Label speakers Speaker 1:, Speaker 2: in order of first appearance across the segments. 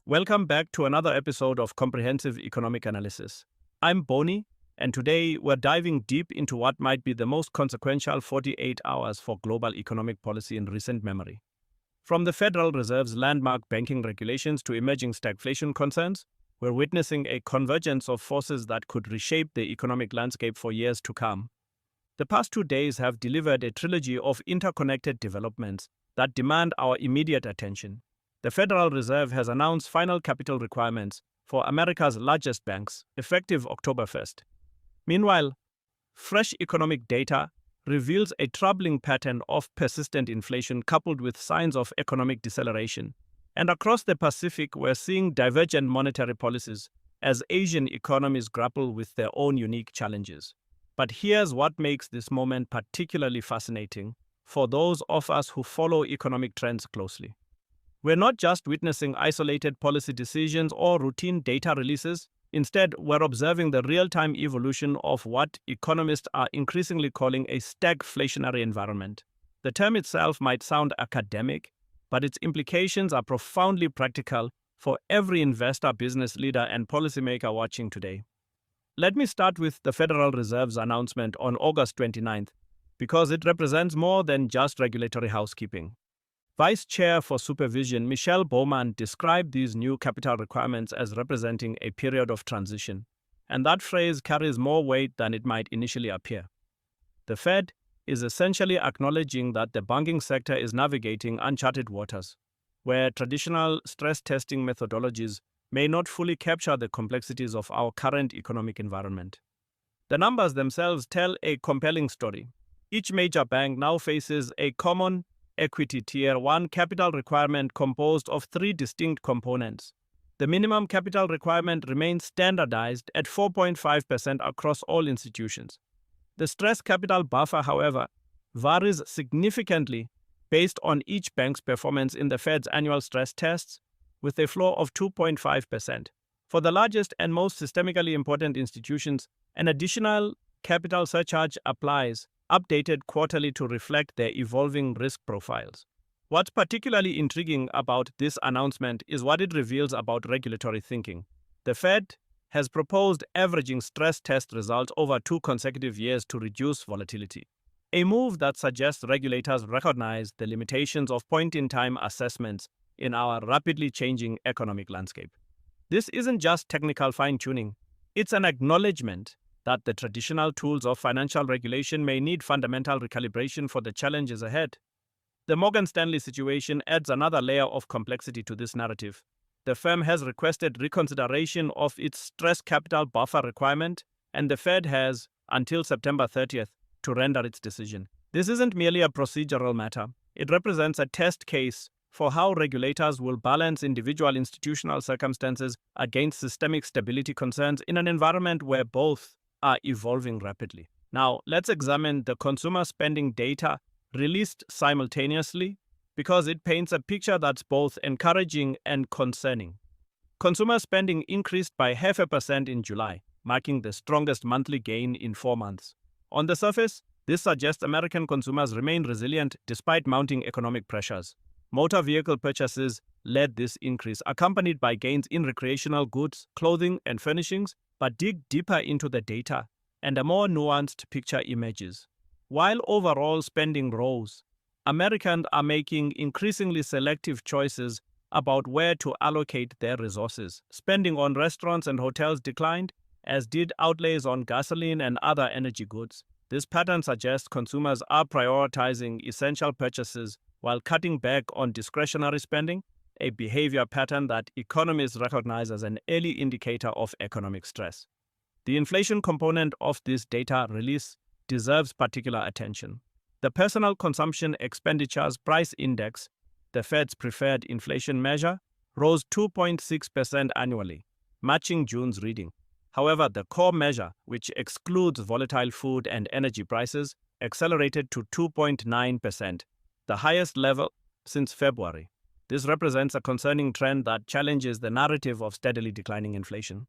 Speaker 1: Welcome back to another episode of Comprehensive Economic Analysis. I'm Boni, and today we're diving deep into what might be the most consequential 48 hours for global economic policy in recent memory. From the Federal Reserve's landmark banking regulations to emerging stagflation concerns, we're witnessing a convergence of forces that could reshape the economic landscape for years to come. The past 2 days have delivered a trilogy of interconnected developments that demand our immediate attention. The Federal Reserve has announced final capital requirements for America's largest banks, effective October 1st. Meanwhile, fresh economic data reveals a troubling pattern of persistent inflation coupled with signs of economic deceleration. And across the Pacific, we're seeing divergent monetary policies as Asian economies grapple with their own unique challenges. But here's what makes this moment particularly fascinating for those of us who follow economic trends closely. We're not just witnessing isolated policy decisions or routine data releases. Instead, we're observing the real-time evolution of what economists are increasingly calling a stagflationary environment. The term itself might sound academic, but its implications are profoundly practical for every investor, business leader, and policymaker watching today. Let me start with the Federal Reserve's announcement on August 29th, because it represents more than just regulatory housekeeping. Vice Chair for Supervision Michelle Bowman described these new capital requirements as representing a period of transition, and that phrase carries more weight than it might initially appear. The Fed is essentially acknowledging that the banking sector is navigating uncharted waters, where traditional stress testing methodologies may not fully capture the complexities of our current economic environment. The numbers themselves tell a compelling story. Each major bank now faces a common equity Tier 1 capital requirement composed of three distinct components. The minimum capital requirement remains standardized at 4.5% across all institutions. The stress capital buffer, however, varies significantly based on each bank's performance in the Fed's annual stress tests, with a floor of 2.5%. For the largest and most systemically important institutions, an additional capital surcharge applies, updated quarterly to reflect their evolving risk profiles. What's particularly intriguing about this announcement is what it reveals about regulatory thinking. The Fed has proposed averaging stress test results over 2 consecutive years to reduce volatility, a move that suggests regulators recognize the limitations of point-in-time assessments in our rapidly changing economic landscape. This isn't just technical fine-tuning, it's an acknowledgement that the traditional tools of financial regulation may need fundamental recalibration for the challenges ahead. The Morgan Stanley situation adds another layer of complexity to this narrative. The firm has requested reconsideration of its stress capital buffer requirement, and the Fed has until September 30th to render its decision. This isn't merely a procedural matter. It represents a test case for how regulators will balance individual institutional circumstances against systemic stability concerns in an environment where both are evolving rapidly. Now, let's examine the consumer spending data released simultaneously because it paints a picture that's both encouraging and concerning. Consumer spending increased by 0.5% in July, marking the strongest monthly gain in 4 months. On the surface, this suggests American consumers remain resilient despite mounting economic pressures. Motor vehicle purchases led this increase, accompanied by gains in recreational goods, clothing, and furnishings. But dig deeper into the data, and a more nuanced picture emerges. While overall spending rose, Americans are making increasingly selective choices about where to allocate their resources. Spending on restaurants and hotels declined, as did outlays on gasoline and other energy goods. This pattern suggests consumers are prioritizing essential purchases while cutting back on discretionary spending, a behavior pattern that economists recognize as an early indicator of economic stress. The inflation component of this data release deserves particular attention. The Personal Consumption Expenditures Price Index, the Fed's preferred inflation measure, rose 2.6% annually, matching June's reading. However, the core measure, which excludes volatile food and energy prices, accelerated to 2.9%, the highest level since February. This represents a concerning trend that challenges the narrative of steadily declining inflation.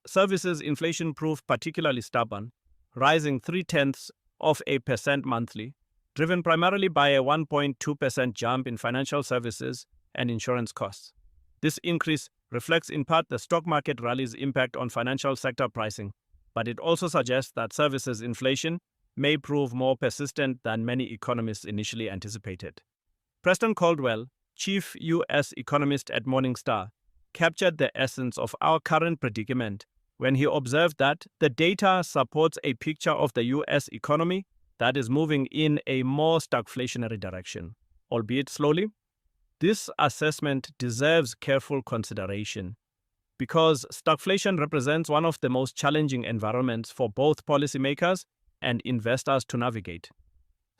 Speaker 1: Services inflation proved particularly stubborn, rising 0.3% monthly, driven primarily by a 1.2% jump in financial services and insurance costs. This increase reflects in part the stock market rally's impact on financial sector pricing, but it also suggests that services inflation may prove more persistent than many economists initially anticipated. Preston Caldwell, chief U.S. economist at Morningstar, captured the essence of our current predicament when he observed that the data supports a picture of the U.S. economy that is moving in a more stagflationary direction, albeit slowly. This assessment deserves careful consideration because stagflation represents one of the most challenging environments for both policymakers and investors to navigate.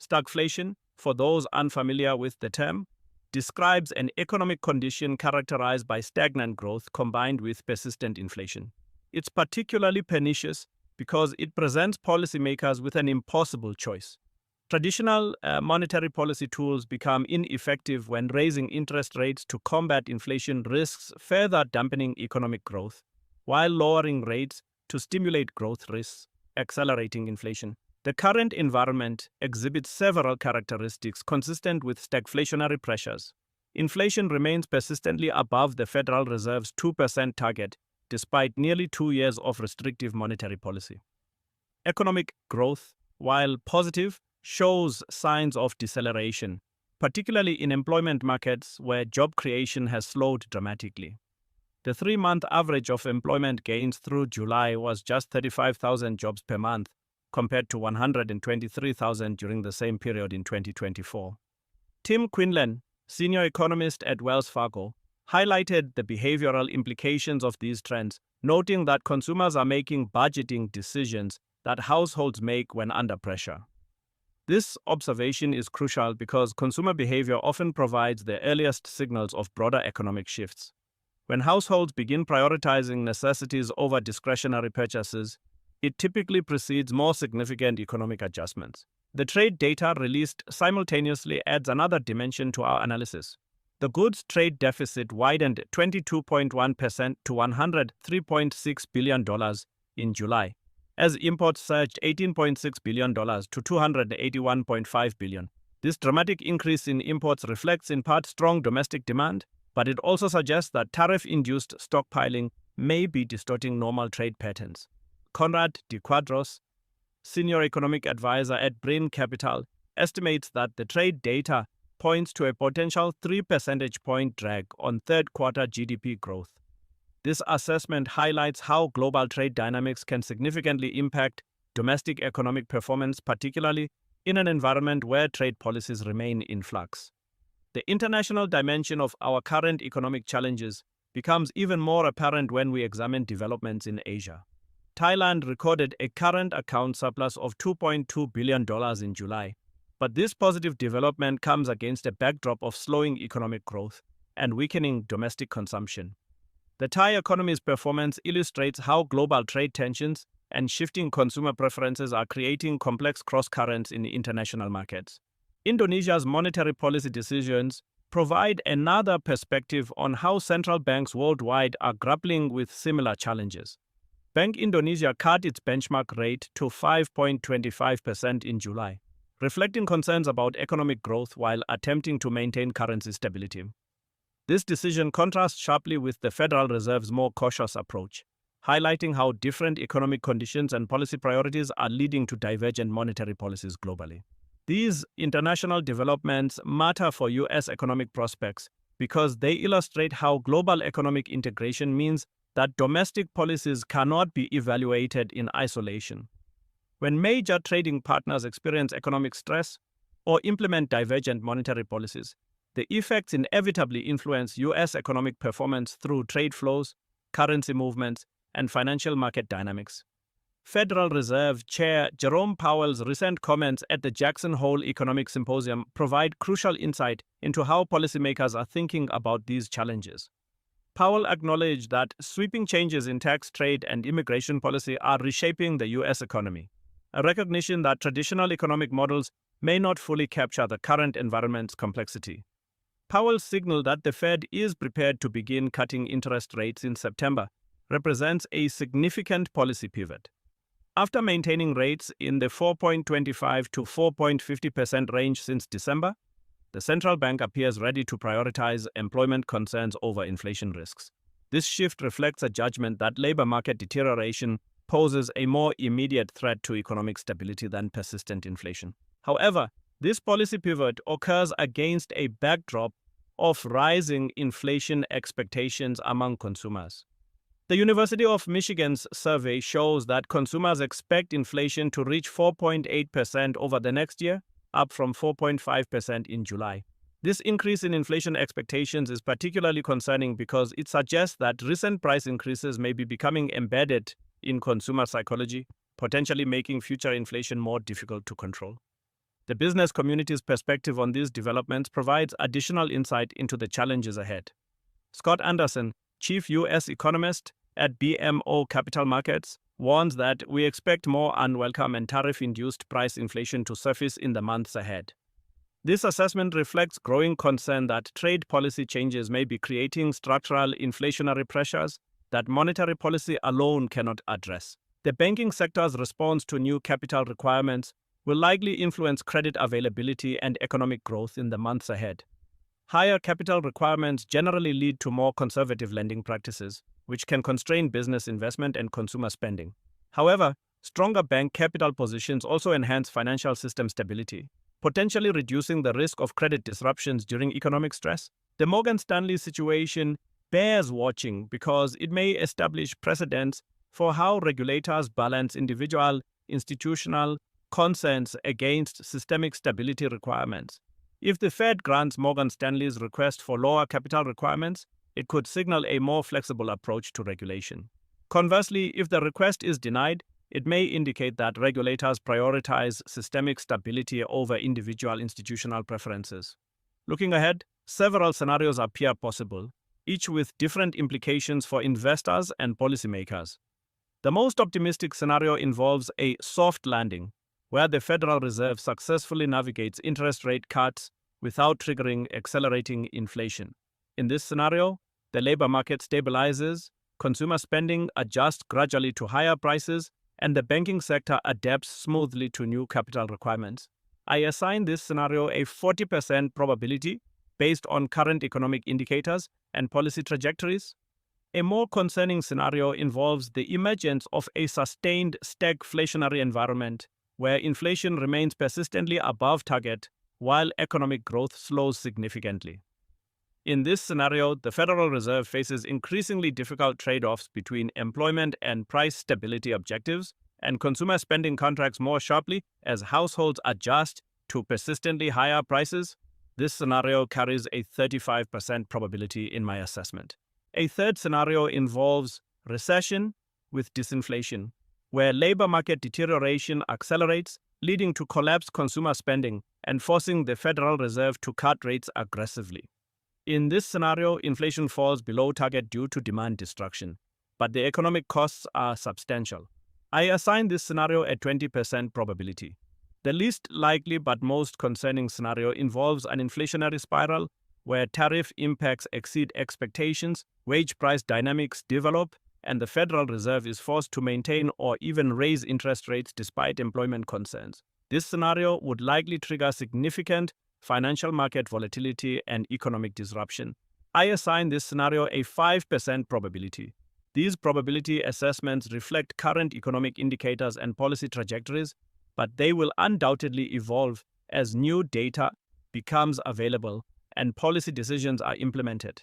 Speaker 1: Stagflation, for those unfamiliar with the term, describes an economic condition characterized by stagnant growth combined with persistent inflation. It's particularly pernicious because it presents policymakers with an impossible choice. Traditional monetary policy tools become ineffective when raising interest rates to combat inflation risks further dampening economic growth, while lowering rates to stimulate growth risks, accelerating inflation. The current environment exhibits several characteristics consistent with stagflationary pressures. Inflation remains persistently above the Federal Reserve's 2% target, despite nearly 2 years of restrictive monetary policy. Economic growth, while positive, shows signs of deceleration, particularly in employment markets where job creation has slowed dramatically. The 3-month average of employment gains through July was just 35,000 jobs per month, compared to 123,000 during the same period in 2024. Tim Quinlan, senior economist at Wells Fargo, highlighted the behavioral implications of these trends, noting that consumers are making budgeting decisions that households make when under pressure. This observation is crucial because consumer behavior often provides the earliest signals of broader economic shifts. When households begin prioritizing necessities over discretionary purchases, it typically precedes more significant economic adjustments. The trade data released simultaneously adds another dimension to our analysis. The goods trade deficit widened 22.1% to $103.6 billion in July, as imports surged $18.6 billion to $281.5 billion. This dramatic increase in imports reflects in part strong domestic demand, but it also suggests that tariff-induced stockpiling may be distorting normal trade patterns. Conrad de Quadros, senior economic advisor at Brain Capital, estimates that the trade data points to a potential 3 percentage point drag on third-quarter GDP growth. This assessment highlights how global trade dynamics can significantly impact domestic economic performance, particularly in an environment where trade policies remain in flux. The international dimension of our current economic challenges becomes even more apparent when we examine developments in Asia. Thailand recorded a current account surplus of $2.2 billion in July, but this positive development comes against a backdrop of slowing economic growth and weakening domestic consumption. The Thai economy's performance illustrates how global trade tensions and shifting consumer preferences are creating complex cross-currents in international markets. Indonesia's monetary policy decisions provide another perspective on how central banks worldwide are grappling with similar challenges. Bank Indonesia cut its benchmark rate to 5.25% in July, reflecting concerns about economic growth while attempting to maintain currency stability. This decision contrasts sharply with the Federal Reserve's more cautious approach, highlighting how different economic conditions and policy priorities are leading to divergent monetary policies globally. These international developments matter for U.S. economic prospects because they illustrate how global economic integration means that domestic policies cannot be evaluated in isolation. When major trading partners experience economic stress or implement divergent monetary policies, the effects inevitably influence U.S. economic performance through trade flows, currency movements, and financial market dynamics. Federal Reserve Chair Jerome Powell's recent comments at the Jackson Hole Economic Symposium provide crucial insight into how policymakers are thinking about these challenges. Powell acknowledged that sweeping changes in tax, trade, and immigration policy are reshaping the U.S. economy, a recognition that traditional economic models may not fully capture the current environment's complexity. Powell signaled that the Fed is prepared to begin cutting interest rates in September, represents a significant policy pivot. After maintaining rates in the 4.25 to 4.50% range since December, the central bank appears ready to prioritize employment concerns over inflation risks. This shift reflects a judgment that labor market deterioration poses a more immediate threat to economic stability than persistent inflation. However, this policy pivot occurs against a backdrop of rising inflation expectations among consumers. The University of Michigan's survey shows that consumers expect inflation to reach 4.8% over the next year, up from 4.5% in July. This increase in inflation expectations is particularly concerning because it suggests that recent price increases may be becoming embedded in consumer psychology, potentially making future inflation more difficult to control. The business community's perspective on these developments provides additional insight into the challenges ahead. Scott Anderson, chief U.S. economist at BMO Capital Markets, warns that we expect more unwelcome and tariff-induced price inflation to surface in the months ahead. This assessment reflects growing concern that trade policy changes may be creating structural inflationary pressures that monetary policy alone cannot address. The banking sector's response to new capital requirements will likely influence credit availability and economic growth in the months ahead. Higher capital requirements generally lead to more conservative lending practices, which can constrain business investment and consumer spending. However, stronger bank capital positions also enhance financial system stability, potentially reducing the risk of credit disruptions during economic stress. The Morgan Stanley situation bears watching because it may establish precedents for how regulators balance individual, institutional concerns against systemic stability requirements. If the Fed grants Morgan Stanley's request for lower capital requirements, it could signal a more flexible approach to regulation. Conversely, if the request is denied, it may indicate that regulators prioritize systemic stability over individual institutional preferences. Looking ahead, several scenarios appear possible, each with different implications for investors and policymakers. The most optimistic scenario involves a soft landing, where the Federal Reserve successfully navigates interest rate cuts without triggering accelerating inflation. In this scenario, the labor market stabilizes, consumer spending adjusts gradually to higher prices, and the banking sector adapts smoothly to new capital requirements. I assign this scenario a 40% probability based on current economic indicators and policy trajectories. A more concerning scenario involves the emergence of a sustained stagflationary environment where inflation remains persistently above target while economic growth slows significantly. In this scenario, the Federal Reserve faces increasingly difficult trade-offs between employment and price stability objectives, and consumer spending contracts more sharply as households adjust to persistently higher prices. This scenario carries a 35% probability in my assessment. A third scenario involves recession with disinflation, where labor market deterioration accelerates, leading to collapsed consumer spending and forcing the Federal Reserve to cut rates aggressively. In this scenario, inflation falls below target due to demand destruction, but the economic costs are substantial. I assign this scenario a 20% probability. The least likely but most concerning scenario involves an inflationary spiral where tariff impacts exceed expectations, wage price dynamics develop, and the Federal Reserve is forced to maintain or even raise interest rates despite employment concerns. This scenario would likely trigger significant financial market volatility and economic disruption. I assign this scenario a 5% probability. These probability assessments reflect current economic indicators and policy trajectories, but they will undoubtedly evolve as new data becomes available and policy decisions are implemented.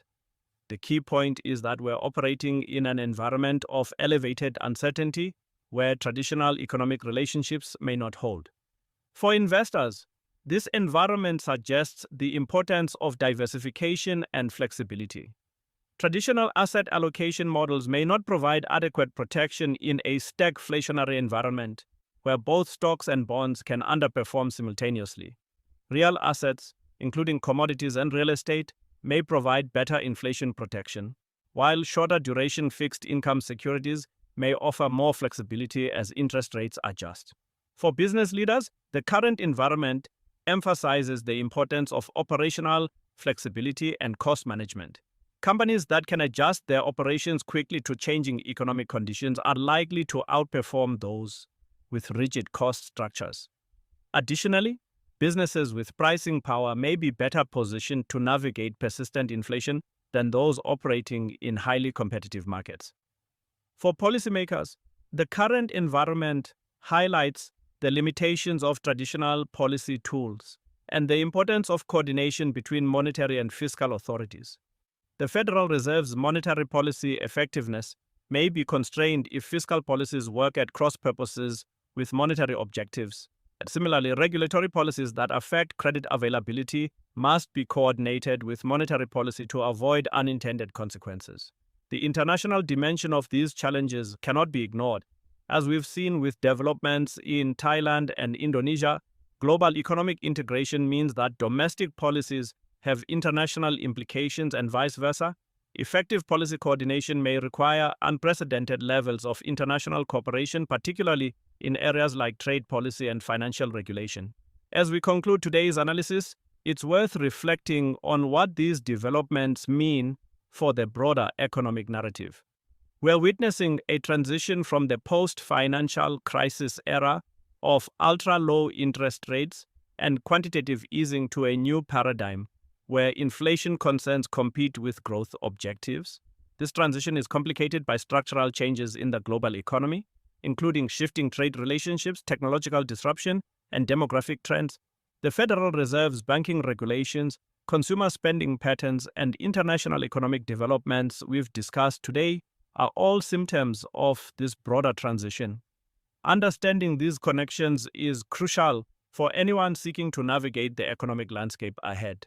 Speaker 1: The key point is that we're operating in an environment of elevated uncertainty where traditional economic relationships may not hold. For investors, this environment suggests the importance of diversification and flexibility. Traditional asset allocation models may not provide adequate protection in a stagflationary environment where both stocks and bonds can underperform simultaneously. Real assets, including commodities and real estate, may provide better inflation protection, while shorter duration fixed income securities may offer more flexibility as interest rates adjust. For business leaders, the current environment emphasizes the importance of operational flexibility and cost management. Companies that can adjust their operations quickly to changing economic conditions are likely to outperform those with rigid cost structures. Additionally, businesses with pricing power may be better positioned to navigate persistent inflation than those operating in highly competitive markets. For policymakers, the current environment highlights the limitations of traditional policy tools and the importance of coordination between monetary and fiscal authorities. The Federal Reserve's monetary policy effectiveness may be constrained if fiscal policies work at cross purposes with monetary objectives. And similarly, regulatory policies that affect credit availability must be coordinated with monetary policy to avoid unintended consequences. The international dimension of these challenges cannot be ignored. As we've seen with developments in Thailand and Indonesia, global economic integration means that domestic policies have international implications and vice versa. Effective policy coordination may require unprecedented levels of international cooperation, particularly in areas like trade policy and financial regulation. As we conclude today's analysis, it's worth reflecting on what these developments mean for the broader economic narrative. We're witnessing a transition from the post-financial crisis era of ultra-low interest rates and quantitative easing to a new paradigm where inflation concerns compete with growth objectives. This transition is complicated by structural changes in the global economy, including shifting trade relationships, technological disruption, and demographic trends. The Federal Reserve's banking regulations, consumer spending patterns, and international economic developments we've discussed today are all symptoms of this broader transition. Understanding these connections is crucial for anyone seeking to navigate the economic landscape ahead.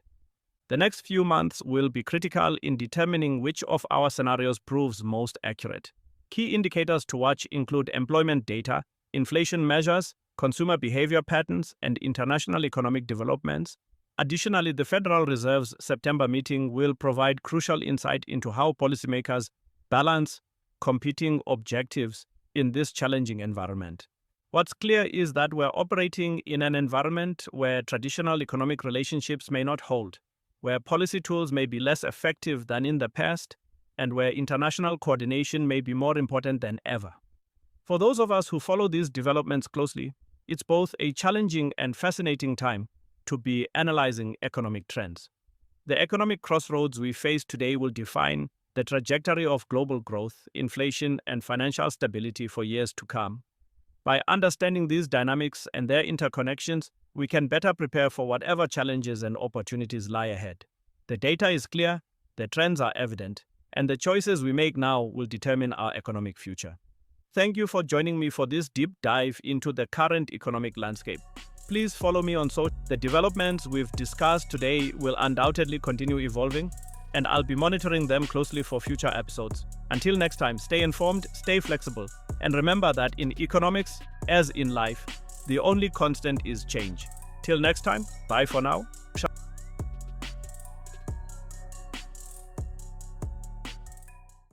Speaker 1: The next few months will be critical in determining which of our scenarios proves most accurate. Key indicators to watch include employment data, inflation measures, consumer behavior patterns, and international economic developments. Additionally, the Federal Reserve's September meeting will provide crucial insight into how policymakers balance competing objectives in this challenging environment. What's clear is that we're operating in an environment where traditional economic relationships may not hold, where policy tools may be less effective than in the past, and where international coordination may be more important than ever. For those of us who follow these developments closely, it's both a challenging and fascinating time to be analyzing economic trends. The economic crossroads we face today will define the trajectory of global growth, inflation, and financial stability for years to come. By understanding these dynamics and their interconnections, we can better prepare for whatever challenges and opportunities lie ahead. The data is clear, the trends are evident, and the choices we make now will determine our economic future. Thank you for joining me for this deep dive into the current economic landscape. Please follow me on social. The developments we've discussed today will undoubtedly continue evolving, and I'll be monitoring them closely for future episodes. Until next time, stay informed, stay flexible, and remember that in economics, as in life, the only constant is change. Till next time, bye for now.